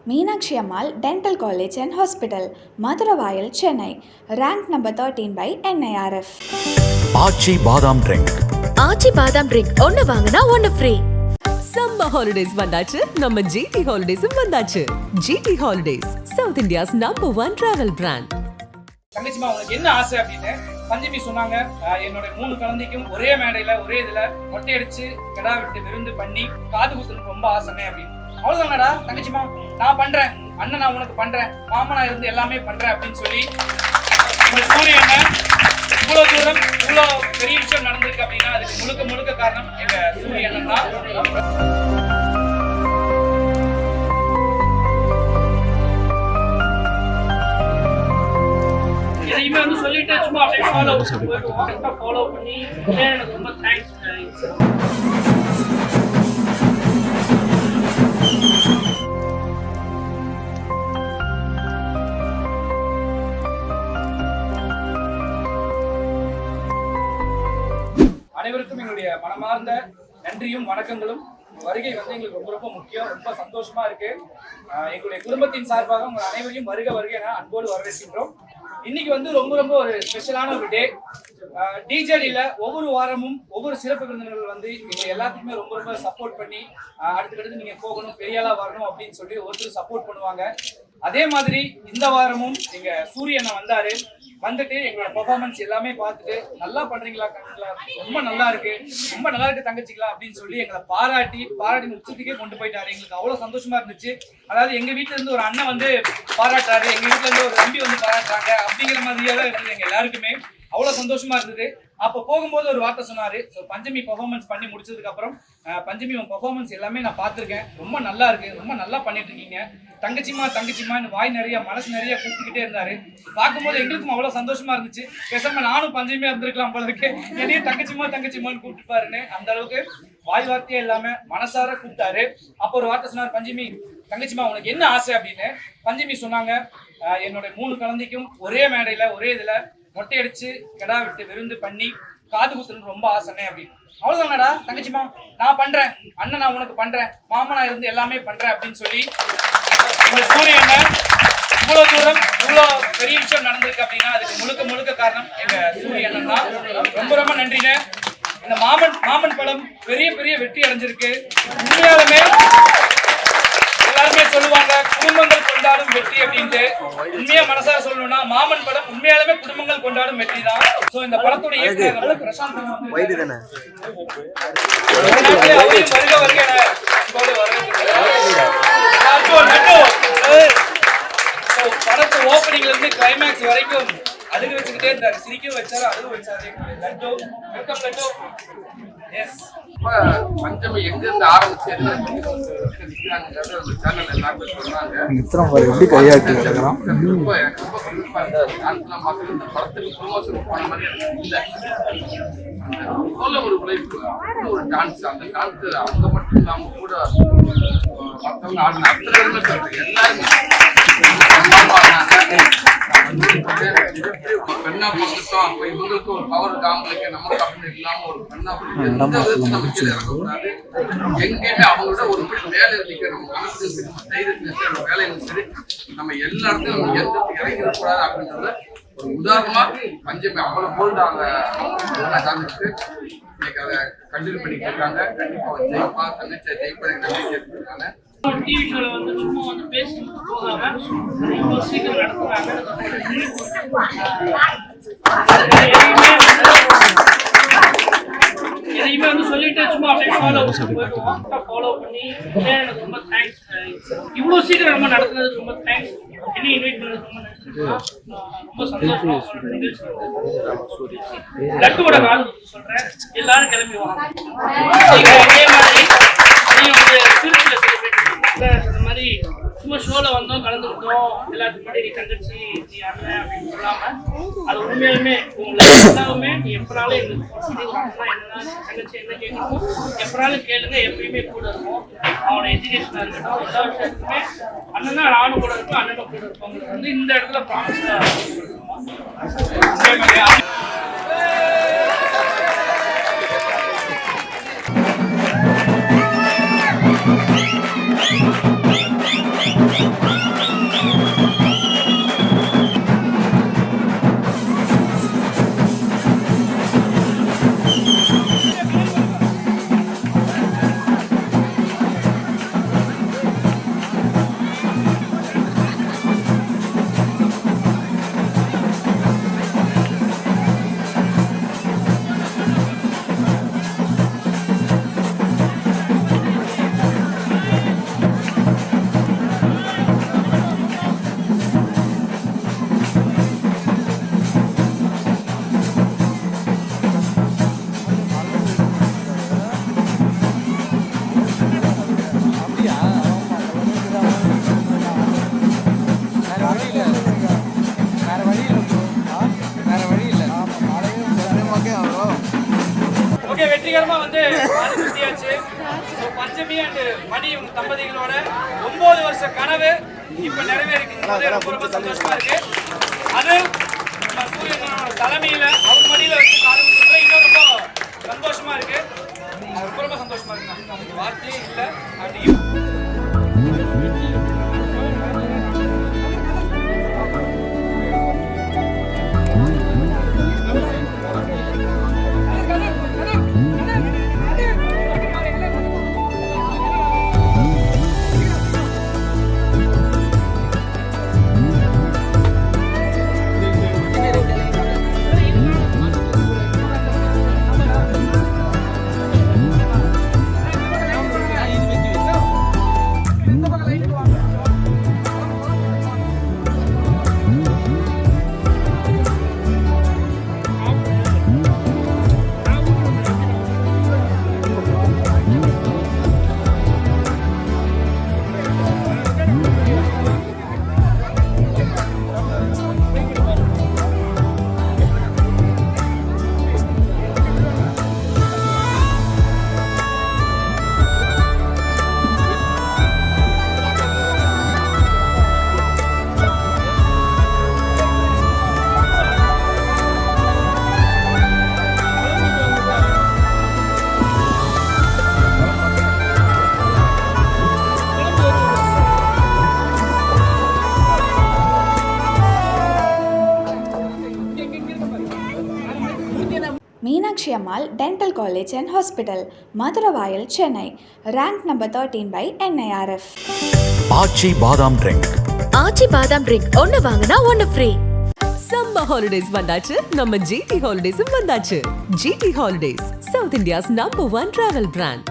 Meenakshi Ammal Dental College and Hospital, Maduravayal, Chennai, ranked number 13 by NIRF. Aachi Badam Drink. Aachi Badam Drink, ஒன்னு வாங்குனா ஒன்னு free. Summer holidays வந்தாச்சு, நம்ம GT Holidays வந்தாச்சு. GT Holidays, South India's #1 travel brand. தங்கச்சிமா உனக்கு என்ன ஆசை அப்படின்னு பஞ்சமி சொன்னாங்க. என்னோட 3 குழந்தைக்கும் ஒரே மேடையில ஒரே இதுல மொட்டை அடிச்சு கிடா விட்டு விருந்து பண்ணி காது குத்துறது ரொம்ப ஆசைனே அப்படின்னு. அவ்வளவுதானடா தங்கச்சிமா, நான் பண்றேன், அண்ணன் நான் உனக்கு பண்றேன், மாமனா இருந்து எல்லாமே பண்றேன் அப்படின்னு சொல்லி சூரியனை இவ்வளவு தூரம் இவ்வளவு பெரிய விஷயம் நடந்திருக்கு அப்படின்னா அதுக்கு முழுக்க முழுக்க காரணம் எங்க சூரியன் தான். எதையுமே வந்து சொல்லிட்டு சும்மா அப்படியே ஃபாலோ பண்ணி எனக்கு ரொம்ப தேங்க்ஸ். அனைவருக்கும் எங்களுடைய மனமார்ந்த நன்றியும் வணக்கங்களும். வருகை வந்து எங்களுக்கு ரொம்ப ரொம்ப முக்கியம், ரொம்ப சந்தோஷமா இருக்கு. எங்களுடைய குடும்பத்தின் சார்பாக உங்கள் அனைவரையும் வருக வருகை என அன்போடு வரவேற்கின்றோம். இன்னைக்கு வந்து ரொம்ப ரொம்ப ஒரு ஸ்பெஷலான ஒரு டே. டிஜேடியில் ஒவ்வொரு வாரமும் ஒவ்வொரு சிறப்பு விருந்தினர்கள் வந்து எங்களை எல்லாத்துக்குமே ரொம்ப ரொம்ப சப்போர்ட் பண்ணி அடுத்தடுத்து நீங்கள் போகணும், பெரியாளா வரணும் அப்படின்னு சொல்லி ஒருத்தர் சப்போர்ட் பண்ணுவாங்க. அதே மாதிரி இந்த வாரமும் எங்கள் சூரியனை வந்துட்டு எங்களோட பெர்ஃபார்மன்ஸ் எல்லாமே பார்த்துட்டு நல்லா பண்றீங்களா, ரொம்ப நல்லா இருக்கு, ரொம்ப நல்லா இருக்கு தங்கச்சிக்கலாம் அப்படின்னு சொல்லி எங்களை பாராட்டி உச்சத்துக்கே கொண்டு போயிட்டாரு. எங்களுக்கு அவ்வளவு சந்தோஷமா இருந்துச்சு. அதாவது எங்க வீட்டுல இருந்து ஒரு அண்ணன் வந்து பாராட்டாரு, எங்க வீட்டுல இருந்து ஒரு தம்பி வந்து பாராட்டுறாங்க அப்படிங்கிற மாதிரியே தான் இருந்தது. எங்க எல்லாருக்குமே அவ்வளவு சந்தோஷமா இருந்தது. அப்போ போகும்போது ஒரு வார்த்தை சொன்னாரு, ஸோ பஞ்சமி பெர்ஃபார்மன்ஸ் பண்ணி முடிச்சதுக்கு அப்புறம் பஞ்சமி உன் பெர்ஃபார்மன்ஸ் எல்லாமே நான் பார்த்துருக்கேன், ரொம்ப நல்லா இருக்கு, ரொம்ப நல்லா பண்ணிட்டு இருக்கீங்க, தங்கச்சிமான்னு வாய் நிறைய மனசு நிறைய கூப்பிட்டுக்கிட்டே இருந்தாரு. பார்க்கும்போது எங்களுக்கும் அவ்வளவு சந்தோஷமா இருந்துச்சு. பேசாம நானும் பஞ்சமியா இருந்திருக்கலாம் போல இருக்கு, என்னையும் தங்கச்சிமான்னு கூப்பிட்டுப்பாருன்னு அந்த அளவுக்கு வாய் வார்த்தையே இல்லாம மனசார கூப்பிட்டாரு. அப்போ ஒரு வார்த்தை சொன்னார், பஞ்சமி தங்கச்சிமா உனக்கு என்ன ஆசை அப்படின்னு. பஞ்சமி சொன்னாங்க, என்னோட 3 குழந்தைக்கும் ஒரே மேடையில ஒரே இதுல மொட்டை அடிச்சு கிடா விட்டு விருந்து பண்ணி காது குத்துறது ரொம்ப ஆசைனே அப்படின்னு. அவ்வளவுதானடா தங்கச்சிமா, நான் பண்றேன், அண்ணன் நான் உனக்கு பண்றேன், மாமனா இருந்து எல்லாமே பண்றேன் அப்படின்னு சொல்லி சூரியனை இவ்வளவு தூரம் இவ்வளவு பெரிய விஷயம் நடந்திருக்கு அப்படின்னா அதுக்கு முழுக்க முழுக்க காரணம் எங்க சூரியன் தான். ரொம்ப ரொம்ப நன்றினே. இந்த மாமன் படம் பெரிய பெரிய வெற்றி அடைஞ்சிருக்கு. உண்மையாலுமே எல்லாருமே சொல்லுவாங்க குடும்பங்கள் கொண்டாடும் வெற்றி அப்படின்ட்டு. உண்மையா மனசார சொல்லணும்னா மாமன் படம் உண்மையாலுமே குடும்பங்கள் கொண்டாடும் வெற்றி தான். சோ இந்த படத்தோட இயக்குனர் பிரசாந்த் படத்து ஓப்பனிங்ல இருந்து கிளைமேக்ஸ் வரைக்கும் அழுக வச்சுக்கிட்டே இருந்தாரு, சிரிக்க வச்சாரு, அழுக வச்சாரு. லட்டு வெல்கம் லட்டு. எஸ் பஞ்சமி எங்க இருந்து ஆரம்பிச்சு சேனல் எல்லாருமே சொன்னாங்க. எப்படி கையாட்டு ரொம்ப மக்கள் இந்த படத்துக்கு ப்ரொமோஷன் போன மாதிரி இல்லை. ஒரு உழைப்பு, ஒரு டான்ஸ், அந்த டான்ஸ் அவங்க மட்டும் இல்லாம கூட மற்றவங்க ஆடின அத்தனை பேருமே சொல்றேன், எல்லாருமே பெண்ணா பார்த்துட்டோம். அப்ப இவங்களுக்கு ஒரு பவர் காம்பளுக்கு நமக்கு அப்படி இல்லாம ஒரு பெண்ணா எந்த விதத்துல நம்ம கீழே இறங்கக்கூடாது. எங்கேயுமே அவங்களோட ஒரு வேலை நிற்கிற நம்ம மனசு சரி, நம்ம தைரியத்திலும் சரி, நம்ம வேலையிலும் சரி, நம்ம எல்லா இடத்துலையும் நம்ம எந்த இறங்கிடக்கூடாது அப்படின்றத ஒரு உதாரணமா பஞ்சமி அவ்வளவு போல்டாங்க சார்ந்துட்டு இன்னைக்கு அதை கண்டினியூ பண்ணிட்டு இருக்காங்க. கண்டிப்பா ஜெயிப்பா தங்கச்சி ஜெயிப்பா நம்பிக்கை இருக்காங்க. டிவி ஷோல வந்து சும்மா வந்து பேசிட்டு போகாம ரொம்ப சீக்கிரம் நடத்துறாங்க. எதையுமே வந்து சொல்லிட்டு சும்மா அப்படியே ஃபாலோ பண்ணி எனக்கு ரொம்ப தேங்க்ஸ். இவ்வளவு சீக்கிரம் நம்ம நடத்துனது ரொம்ப தேங்க்ஸ். என்ன இன்வைட் பண்ணது ரொம்ப சந்தோஷமா. லட்டுவோட கால் சொல்றேன், எல்லாரும் கிளம்பி வாங்க. இதே மாதிரி நீங்க வந்து திருச்சியில செலிப்ரேட் மாதிரி சும்மா ஷோல வந்தோம் கலந்துக்கிட்டோம் எல்லாத்துக்கும் முன்னாடி நீ தங்கச்சி நீ அண்ணன் அப்படின்னு சொல்லாம அது உண்மையாலுமே உங்களை எல்லாருமே நீ எப்பனாலும் எங்களுக்கு ஒரு அண்ணா என்ன தங்கச்சி என்ன கேட்கணும் எப்பனாலும் கேளுங்க எப்பயுமே கூட இருக்கும். அவனோட எஜுகேஷனா இருக்கட்டும் எல்லா விஷயத்துக்குமே அண்ணனா நானும் கூட இருப்பேன் அண்ணனும் கூட இருப்போங்கிறது வந்து இந்த இடத்துல ப்ராமிஸா ஓகே, வெற்றிகரமா வந்து முடியாச்சு. பஞ்சமி அண்ட் மணி இவங்க தம்பதிகளோட 9 வருஷ கனவு இப்ப நிறைவேறிக்கிறது ரொம்ப ரொம்ப சந்தோஷமா இருக்கு. அது நம்ம சூரியனோட தலைமையில அவர் மடியில வச்சு காலத்துல இன்னும் ரொம்ப சந்தோஷமா இருக்கு. ரொம்ப ரொம்ப சந்தோஷமா இருக்கு. நமக்கு வார்த்தையே இல்லை. அப்படியும் Meenakshi Ammal Dental College and Hospital, Maduravayal, Chennai, ranked number 13 by NIRF. ஆச்சி பாதாம் ட்ரிங்க். ஆச்சி பாதாம் ட்ரிங்க் ஒன்னு வாங்கினா ஒன்னு ஃப்ரீ. சம்மர் ஹாலிடேஸ் வந்தாச்சு, நம்ம ஜிடி ஹாலிடேஸும் வந்தாச்சு. GT holidays, south India's number 1 travel brand.